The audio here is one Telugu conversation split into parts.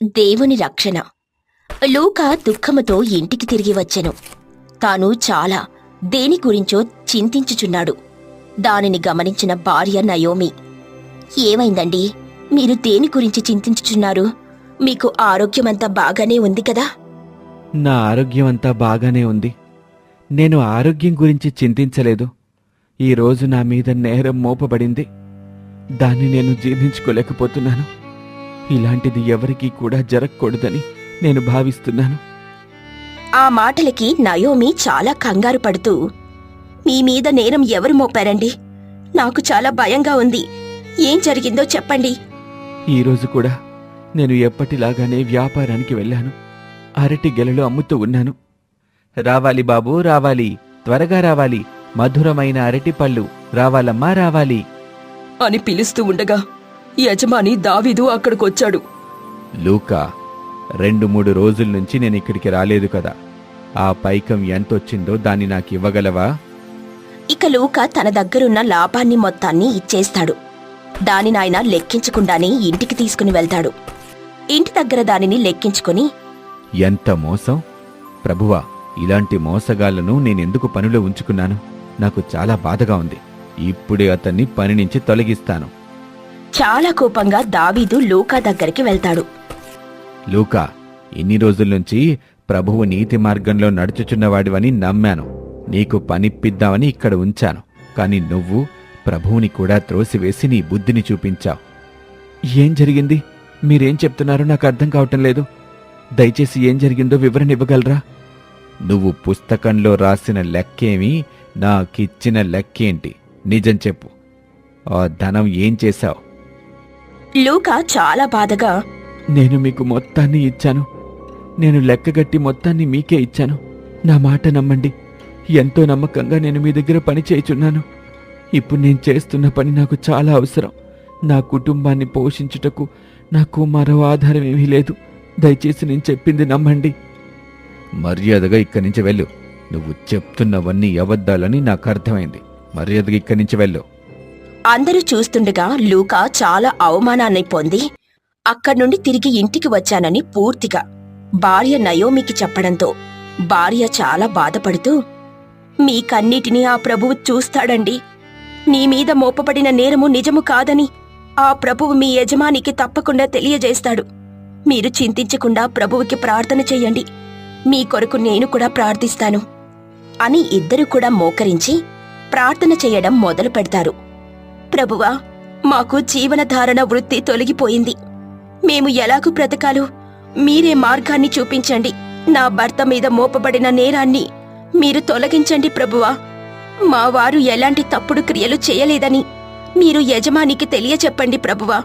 దేవుని రక్షణ. లూకా దుఃఖముతో ఇంటికి తిరిగి వచ్చెను. తాను చాలా దేని గురించో చింతించుచున్నాడు. దానిని గమనించిన భార్య నయోమి, ఏమైందండి, మీరు దేని గురించి చింతించుచున్నారు? మీకు ఆరోగ్యమంతా బాగానే ఉంది కదా? నా ఆరోగ్యం అంతా బాగానే ఉంది. నేను ఆరోగ్యం గురించి చింతించలేదు. ఈరోజు నా మీద నేరం మోపబడింది. దాన్ని నేను జీర్ణించుకోలేకపోతున్నాను. ఇలాంటిది ఎవరికీ కూడా జరగకూడదని నేను భావిస్తున్నాను. ఆ మాటలకి నయోమి చాలా కంగారు పడుతూ, మీ మీద నేరం ఎవరు మోపారండి? నాకు చాలా భయంగా ఉంది. ఏం జరిగిందో చెప్పండి. ఈరోజు కూడా నేను ఎప్పటిలాగానే వ్యాపారానికి వెళ్ళాను. అరటి గెలలు అమ్ముతూ ఉన్నాను. రావాలి బాబూ, రావాలి, త్వరగా రావాలి, మధురమైన అరటిపళ్ళు రావాలమ్మా, రావాలి అని పిలుస్తూ ఉండగా యజమాని దావీదు అక్కడికొచ్చాడు. లూకా, 2-3 రోజుల నుంచి నేను ఇక్కడికి రాలేదు కదా. ఆ పైకం ఎంతొచ్చిందో దాన్ని నాకు ఇవ్వగలవా? ఇక లూకా తన దగ్గరున్న లాభాన్ని మొత్తాన్ని ఇచ్చేస్తాడు. దానినాయన లెక్కించకుండానే ఇంటికి తీసుకుని వెళ్తాడు. ఇంటి దగ్గర దానిని లెక్కించుకుని, ఎంత మోసం! ప్రభువా, ఇలాంటి మోసగాళ్లను నేనెందుకు పనిలో ఉంచుకున్నాను? నాకు చాలా బాధగా ఉంది. ఇప్పుడే అతన్ని పని నుంచి తొలగిస్తాను. చాలా కోపంగా దావీదు లూకా దగ్గరికి వెళ్తాడు. లూకా, ఇన్ని రోజుల్నుంచి ప్రభువు నీతి మార్గంలో నడుచుచున్నవాడివని నమ్మాను. నీకు పనిప్పిద్దామని ఇక్కడ ఉంచాను. కాని నువ్వు ప్రభువుని కూడా త్రోసివేసి నీ బుద్ధిని చూపించావు. ఏం జరిగింది? మీరేం చెప్తున్నారో నాకు అర్థం కావటం లేదు. దయచేసి ఏం జరిగిందో వివరణ ఇవ్వగలరా? నువ్వు పుస్తకంలో రాసిన లెక్కేమి, నాకిచ్చిన లెక్కేంటి? నిజం చెప్పు. ఆ ధనం ఏం చేశావు? లూకా చాలా బాధగా, నేను మీకు మొత్తాన్ని ఇచ్చాను. నేను లెక్కగట్టి మొత్తాన్ని మీకే ఇచ్చాను. నా మాట నమ్మండి. ఎంతో నమ్మకంగా నేను మీ దగ్గర పని చేయుచున్నాను. ఇప్పుడు నేను చేస్తున్న పని నాకు చాలా అవసరం. నా కుటుంబాన్ని పోషించుటకు నాకు మరో ఆధారం ఏమీ లేదు. దయచేసి నేను చెప్పింది నమ్మండి. మర్యాదగా ఇక్కడి నుంచి వెళ్ళు. నువ్వు చెప్తున్నవన్నీ అబద్ధాలని నాకు అర్థమైంది. మర్యాదగా ఇక్కడి నుంచి వెళ్ళు. అందరూ చూస్తుండగా లూకా చాలా అవమానాన్ని పొంది అక్కడ్నుండి తిరిగి ఇంటికి వచ్చానని పూర్తిగా భార్య నయోమికి చెప్పడంతో భార్య చాలా బాధపడుతూ, మీకన్నిటినీ ఆ ప్రభువు చూస్తాడండి. నీ మీద మోపబడిన నేరము నిజము కాదని ఆ ప్రభువు మీ యజమానికి తప్పకుండా తెలియజేస్తాడు. మీరు చింతించకుండా ప్రభువుకి ప్రార్థన చెయ్యండి. మీ కొరకు నేను కూడా ప్రార్థిస్తాను అని ఇద్దరు కూడా మోకరించి ప్రార్థన చెయ్యడం మొదలు పెడతారు. ప్రభువా, మాకు జీవనధారణ వృత్తి తొలగిపోయింది. మేము ఎలాగూ బ్రతకాలో మీరే మార్గాన్ని చూపించండి. నా భర్త మీద మోపబడిన నేరాన్ని మీరు తొలగించండి ప్రభువా. మా వారు ఎలాంటి తప్పుడు క్రియలు చేయలేదని మీరు యజమానికి తెలియచెప్పండి ప్రభువా.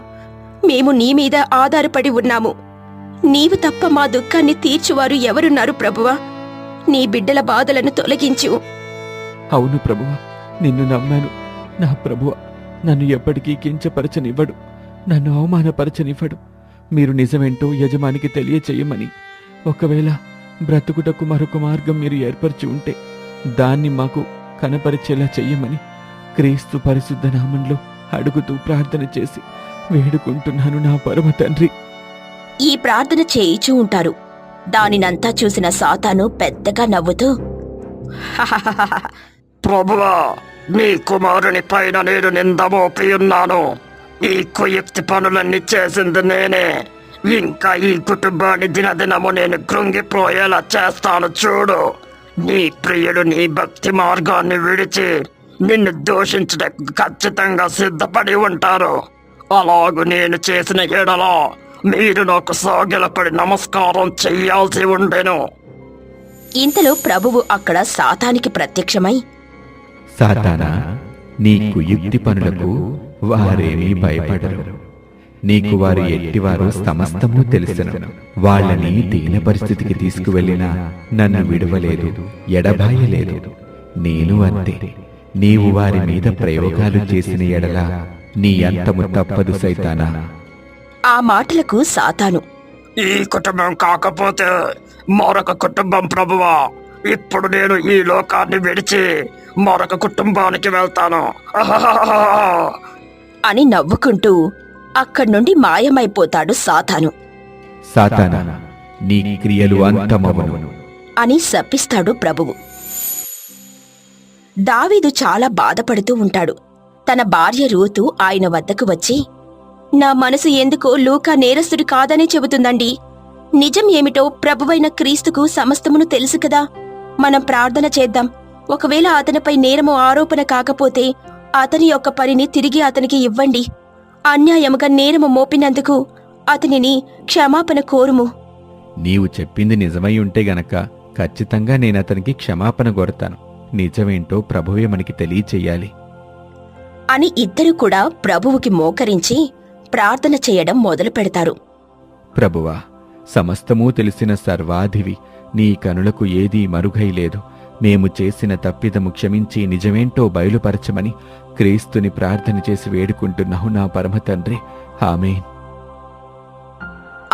మేము నీ మీద ఆధారపడి ఉన్నాము. నీవు తప్ప మా దుఃఖాన్ని తీర్చువారు ఎవరున్నారు ప్రభువా? నీ బిడ్డల బాధలను తొలగించు. అవును ప్రభువా, నిన్ను నమ్మాను. నా ప్రభువా నన్ను ఎప్పటికీ కించపరచనివ్వడు, నన్ను అవమానపరచనివ్వడు. మీరు నిజమేంటో యజమానికి తెలియచేయమని, ఒకవేళ బ్రతుకుటకు మరొక మార్గం మీరు ఏర్పరిచి ఉంటే దాన్ని మాకు కనపరిచేలా చెయ్యమని క్రీస్తు పరిశుద్ధ నామంలో అడుగుతూ ప్రార్థన చేసి వేడుకుంటున్నాను నా పరమ తండ్రి. ఈ ప్రార్థన చేయిచూ ఉంటారు. దానినంతా చూసిన సాతాను పెద్దగా నవ్వుతూ, ప్రభువా, నీ కుమారుని పైన నేను నింద మోపియున్నాను. ఈ కుయుక్తి పనులన్నీ చేసింది నేనే. ఇంకా ఈ కుటుంబాన్ని దినదినము నేను కృంగిపోయేలా చేస్తాను చూడు. నీ ప్రియుడు నీ భక్తి మార్గాన్ని విడిచి నిన్ను దూషించడానికి ఖచ్చితంగా సిద్ధపడి ఉంటారు. అలాగు నేను చేసిన ఎడలో మీరు నాకు సాగిలపడి నమస్కారం చెయ్యాల్సి ఉండెను. ఇంతలో ప్రభువు అక్కడ సాతానికి ప్రత్యక్షమై, సాతానా, నీ కుయుక్తి పనులకు వారేమీ భయపడరు. నీకు వారు ఎట్టివారో సమస్తము తెలుసును. వాళ్ళని దీన పరిస్థితికి తీసుకువెళ్ళినా నన్ను విడవలేదు, ఎడబాయలేదు. నేను అంతే. నీవు వారి మీద ప్రయోగాలు చేసిన ఎడల నీ అంతము తప్పదు సైతానా. ఆ మాటలకు సాతాను, ఈ కుటుంబం కాకపోతే మరొక కుటుంబం ప్రభువా. ఇప్పుడు నేను ఈ లోకాన్ని విడిచి మరొక కుటుంబానికి వెళ్తాను అని నవ్వుకుంటూ అక్కడ్నుండి మాయమైపోతాడు సాతాను. సాతానా, నీ క్రియలు అంతమవును అని శపిస్తాడు ప్రభువు. దావీదు చాలా బాధపడుతూ ఉంటాడు. తన భార్య రూతు ఆయన వద్దకు వచ్చి, నా మనసు ఎందుకో లూకా నేరస్తుడు కాదనే చెబుతుందండి. నిజం ఏమిటో ప్రభువైన క్రీస్తుకు సమస్తమును తెలుసు కదా. మనం ప్రార్థన చేద్దాం. ఒకవేళ అతనిపై నేరము ఆరోపణ కాకపోతే అతని యొక్క పనిని తిరిగి అతనికి ఇవ్వండి. అన్యాయముగా నేరము మోపినందుకు అతనిని క్షమాపణ కోరుము. నీవు చెప్పింది నిజమై ఉంటే గనక ఖచ్చితంగా నేనతనికి క్షమాపణ కోరతాను. నిజమేంటో ప్రభువే మనకి తెలియచెయ్యాలి అని ఇద్దరు కూడా ప్రభువుకి మోకరించి ప్రార్థన చేయడం మొదలు పెడతారు. ప్రభువా, సమస్తమూ తెలిసిన సర్వాధివి, నీ కనులకు ఏదీ మరుగై లేదు. మేము చేసిన తప్పిదము క్షమించి నిజమేంటో బయలుపరచమని క్రీస్తుని ప్రార్థన చేసి వేడుకుంటున్నావు నా పరమ తండ్రి. ఆమేన్.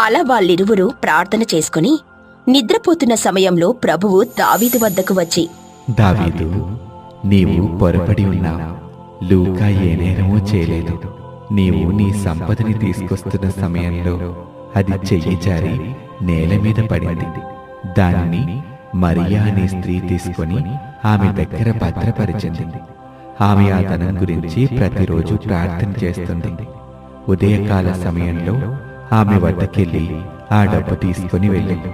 అలా వాళ్ళిరువురు ప్రార్థన చేసుకుని నిద్రపోతున్న సమయంలో ప్రభువు దావీదు వద్దకు వచ్చి, దావీదు, నీవు పొరపడి ఉన్నావు. లూకా ఏ నేరమూ చేయలేదు. నీవు నీ సంపదని తీసుకొస్తున్న సమయంలో అది చెయ్యి జారి నేల మీద పడింది. దానిని మరియా అనే స్త్రీ తీసుకొని ఆమె దగ్గర భద్రపరిచింది. ఆమె ఆ ధనం గురించి ప్రతిరోజు ప్రార్థన చేస్తుంది. ఉదయకాల సమయంలో ఆమె వద్దకెళ్ళి ఆ డబ్బు తీసుకుని వెళ్ళింది.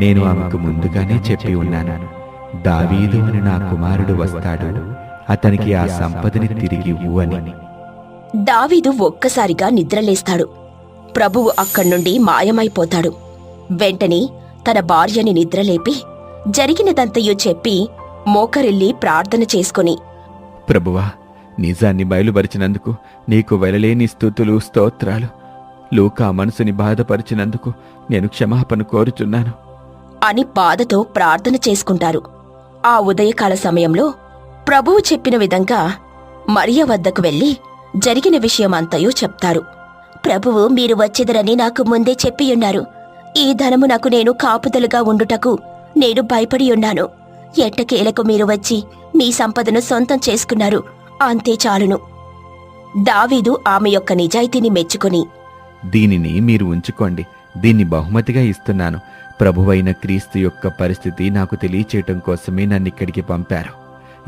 నేను ఆమెకు ముందుగానే చెప్పి ఉన్నాను, దావీదు అని నా కుమారుడు వస్తాడు, అతనికి ఆ సంపదని తిరిగి ఇవ్వు అని. దావీదు ఒక్కసారిగా నిద్రలేస్తాడు. ప్రభువు అక్కడ్నుండి మాయమైపోతాడు. వెంటనే తన భార్యని నిద్రలేపి జరిగినదంతయు చెప్పి మోకరిల్లి ప్రార్థన చేసుకుని, ప్రభువా, నిజాన్ని బయలుపరిచినందుకు నీకు వెలలేని స్తుతులు, స్తోత్రాలు. లూకా మనసుని బాధపరిచినందుకు నేను క్షమాపణ కోరుచున్నాను అని బాధతో ప్రార్థన చేసుకుంటారు. ఆ ఉదయకాల సమయంలో ప్రభువు చెప్పిన విధంగా మరియ వద్దకు వెళ్లి జరిగిన విషయమంతయు చెప్తారు. ప్రభువు మీరు వచ్చెదరని నాకు ముందే చెప్పియున్నారు. ఈ ధనమునకు నేను కాపుదలుగా ఉండుటకు నేను భయపడియున్నాను. ఎట్టకేలకు మీరు వచ్చి మీ సంపదను సొంతం చేసుకున్నారు, అంతే చాలును. దావీదు ఆమె యొక్క నిజాయితీని మెచ్చుకుని, దీనిని మీరు ఉంచుకోండి, దీన్ని బహుమతిగా ఇస్తున్నాను. ప్రభువైన క్రీస్తు యొక్క పరిస్థితి నాకు తెలియచేయటం కోసమే నన్నిక్కడికి పంపారు.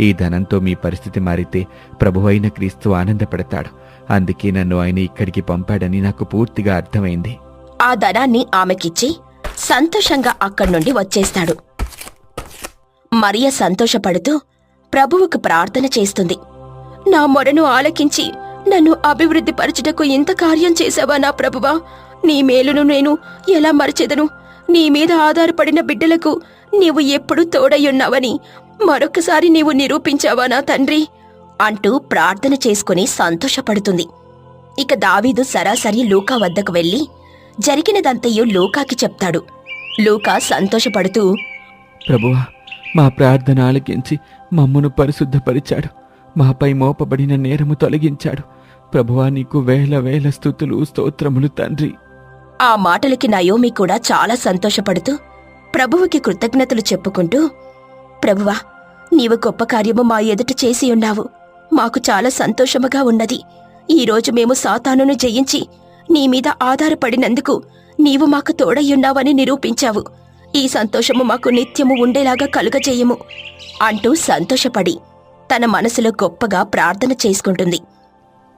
ఈ ధనంతో మీ పరిస్థితి మారితే ప్రభువైన క్రీస్తు ఆనందపడతాడు. అందుకే నన్ను ఆయన ఇక్కడికి పంపాడని నాకు పూర్తిగా అర్థమైంది. ఆ ధనాన్ని ఆమెకిచ్చి సంతోషంగా అక్కడ్నుండి వచ్చేస్తాడు. మరియ సంతోషపడుతూ ప్రభువుకు ప్రార్థన చేస్తుంది. నా మొరను ఆలకించి నన్ను అభివృద్ధి పరచుటకు ఇంత కార్యం చేశావా నా ప్రభువా? నీ మేలును నేను ఎలా మరచెదను? నీ మీద ఆధారపడిన బిడ్డలకు నీవు ఎప్పుడూ తోడయ్యున్నావని మరొకసారి నీవు నిరూపించావా నా తండ్రి అంటూ ప్రార్థన చేసుకుని సంతోషపడుతుంది. ఇక దావీదు సరాసరి లూకా వద్దకు వెళ్లి జరిగినదంతయు లూకాకి చెప్తాడు. లూకా సంతోషపడుతూ, ప్రభువా, మా ప్రార్థన ఆలకించి మమ్మును పరిశుద్ధపరిచాడు. మాపై మోపబడిన నేరము తొలగించాడు. ప్రభువా, నీకు వేల వేల స్తుతులు, స్తోత్రములు తండ్రి. ఆ మాటలకి నయోమి కూడా చాలా సంతోషపడుతూ ప్రభువుకి కృతజ్ఞతలు చెప్పుకుంటూ, ప్రభువా, నీవు గొప్ప కార్యము మా ఎదుట చేసియున్నావు. మాకు చాలా సంతోషముగా ఉన్నది. ఈరోజు మేము సాతానును జయించి నీ మీద ఆధారపడినందుకు నీవు మాకు తోడయ్యున్నావని నిరూపించావు. ఈ సంతోషము మాకు నిత్యము ఉండేలాగా కలుగజేయము అంటూ సంతోషపడి తన మనసులో గొప్పగా ప్రార్థన చేసుకుంటుంది.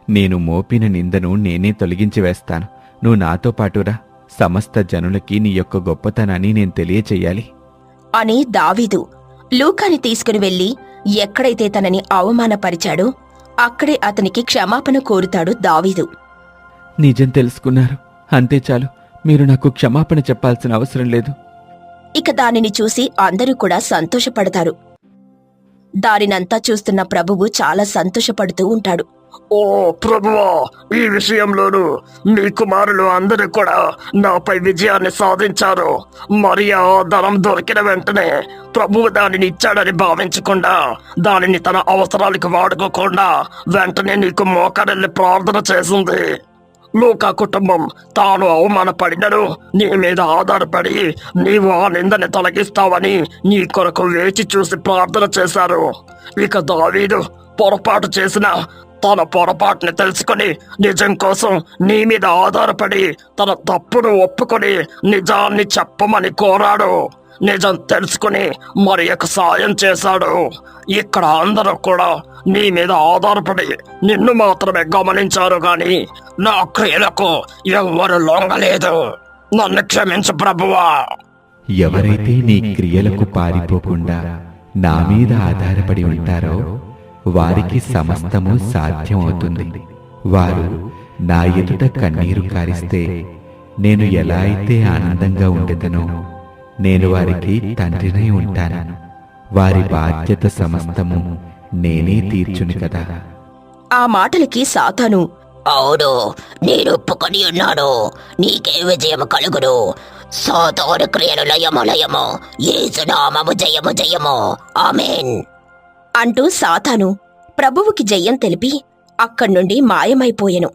నేను మోపిన నిందను నేనే తొలగించి వేస్తాను. నువ్వు నాతో పాటురా. సమస్త జనులకి నీ యొక్క గొప్పతనాన్ని నేను తెలియచెయ్యాలి అని దావీదు లూకాని తీసుకుని వెళ్లి ఎక్కడైతే తనని అవమానపరిచాడో అక్కడే అతనికి క్షమాపణ కోరుతాడు దావీదు. నిజం తెలుసుకున్నారు, అంతే చాలు. మీరు నాకు క్షమాపణ చెప్పాల్సిన అవసరం లేదు. ఇక దానిని చూసి అందరూ కూడా సంతోషపడతారు. దానినంతా చూస్తున్న ప్రభువు చాలా సంతోషపడుతూ ఉంటాడు. ఓ ప్రభువా, ఈ విషయంలోనూ మీ కుమారులు అందరూ కూడా నాపై విజయాన్ని సాధించారు. మరియా ధనం దొరికిన వెంటనే ప్రభువు దానిని ఇచ్చాడని భావించకుండా, దానిని తన అవసరాలకు వాడుకోకుండా వెంటనే నీకు మోకరెళ్ళి ప్రార్థన చేసింది. లూకా కుటుంబం తాను అవమానపడినను నీ మీద ఆధారపడి నీవు ఆ నిందని తొలగిస్తావని నీ కొరకు వేచి చూసి ప్రార్థన చేశారు. ఇక దావీదు పొరపాటు చేసిన తన పొరపాటుని తెలుసుకొని నిజం కోసం నీ మీద ఆధారపడి తన తప్పును ఒప్పుకొని నిజాన్ని చెప్పమని కోరాడు. నిజం తెలుసుకుని మరి సాయం చేశాడు. ఇక్కడ అందరూ కూడా నీ మీద ఆధారపడి నిన్ను మాత్రమే గమనించారు గాని నా క్రియలకు ఎవ్వరు లొంగలేదు. నన్ను క్షమించు ప్రభువా. ఎవరైతే నీ క్రియలకు పారిపోకుండా నా మీద ఆధారపడి ఉంటారో వారికి సమస్తము సాధ్యం అవుతుంది. వారు నా ఎదుట కన్నీరు కారిస్తే నేను ఎలా అయితే ఆనందంగా ఉండేదనో నేను వారికి తండ్రినై ఉంటాను. వారి బాధ్యత సమస్తము నేనే తీర్చును కదా. ఆ మాటలకి సాతాను, అవును, నేను ఒప్పుకొని ఉన్నాను. నీకే విజయం కలుగును. సాతాను క్రియలు లయము లయము. యేసు నామము జయము జయము. ఆమేన్ అంటూ సాతాను ప్రభువుకి జయం తెలిపి అక్కడ్నుండి మాయమైపోయెను.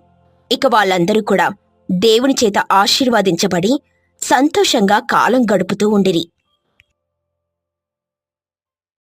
ఇక వాళ్ళందరూ కూడా దేవుని చేత ఆశీర్వదించబడి సంతోషంగా కాలం గడుపుతూ ఉండిరి.